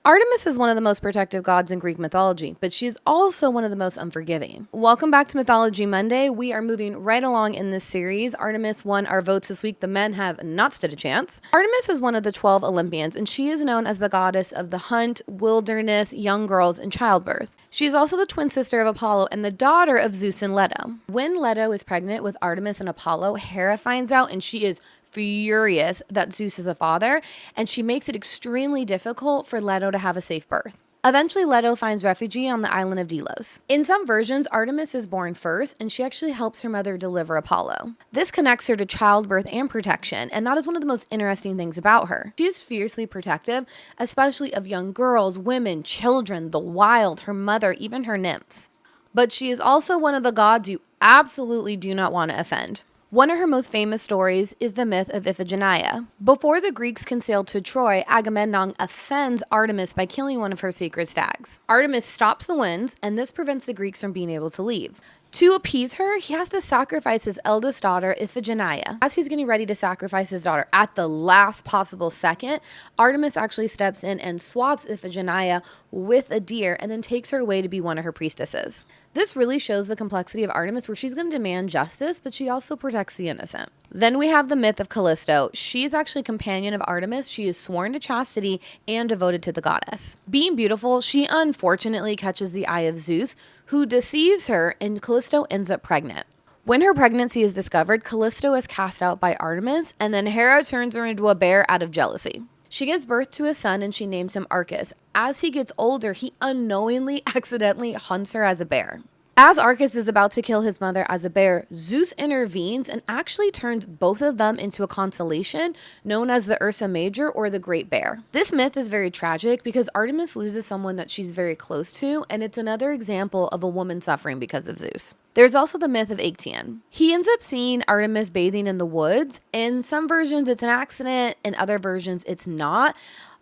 Artemis is one of the most protective gods in Greek mythology, but she is also one of the most unforgiving. Welcome back to Mythology Monday. We are moving right along in this series. Artemis won our votes this week. The men have not stood a chance. Artemis is one of the 12 Olympians, and she is known as the goddess of the hunt, wilderness, young girls, and childbirth. She is also the twin sister of Apollo and the daughter of Zeus and Leto. When Leto is pregnant with Artemis and Apollo, Hera finds out and she is furious that Zeus is the father, and she makes it extremely difficult for Leto to have a safe birth. Eventually, Leto finds refuge on the island of Delos. In some versions, Artemis is born first, and she actually helps her mother deliver Apollo. This connects her to childbirth and protection, and that is one of the most interesting things about her. She is fiercely protective, especially of young girls, women, children, the wild, her mother, even her nymphs. But she is also one of the gods you absolutely do not want to offend. One of her most famous stories is the myth of Iphigenia. Before the Greeks can sail to Troy, Agamemnon offends Artemis by killing one of her sacred stags. Artemis stops the winds, and this prevents the Greeks from being able to leave. To appease her, he has to sacrifice his eldest daughter, Iphigenia. As he's getting ready to sacrifice his daughter at the last possible second, Artemis actually steps in and swaps Iphigenia with a deer and then takes her away to be one of her priestesses. This really shows the complexity of Artemis, where she's going to demand justice, but she also protects the innocent. Then we have the myth of Callisto. She's actually a companion of Artemis. She is sworn to chastity and devoted to the goddess. Being beautiful, she unfortunately catches the eye of Zeus, who deceives her, and Callisto ends up pregnant. When her pregnancy is discovered, Callisto is cast out by Artemis, and then Hera turns her into a bear out of jealousy. She gives birth to a son and she names him Arcas. As he gets older, he unknowingly accidentally hunts her as a bear. As Arcas is about to kill his mother as a bear, Zeus intervenes and actually turns both of them into a constellation known as the Ursa Major, or the Great Bear. This myth is very tragic because Artemis loses someone that she's very close to, and it's another example of a woman suffering because of Zeus. There's also the myth of Iphigeni. He ends up seeing Artemis bathing in the woods. In some versions it's an accident, in other versions it's not.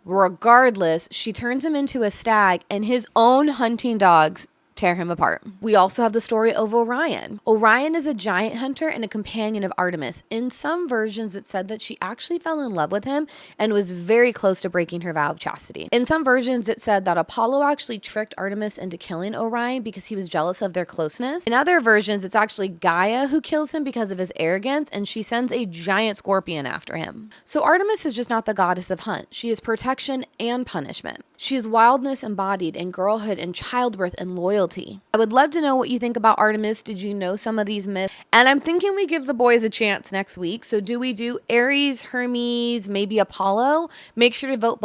Regardless, she turns him into a stag, and his own hunting dogs tear him apart. We also have the story of Orion. Orion is a giant hunter and a companion of Artemis. In some versions, it said that she actually fell in love with him and was very close to breaking her vow of chastity. In some versions, it said that Apollo actually tricked Artemis into killing Orion because he was jealous of their closeness. In other versions, it's actually Gaia who kills him because of his arrogance, and she sends a giant scorpion after him. So Artemis is just not the goddess of hunt. She is protection and punishment. She is wildness embodied in girlhood and childbirth and loyalty. I would love to know what you think about Artemis. Did you know some of these myths? And I'm thinking we give the boys a chance next week. So do we do Ares, Hermes, maybe Apollo? Make sure to vote below.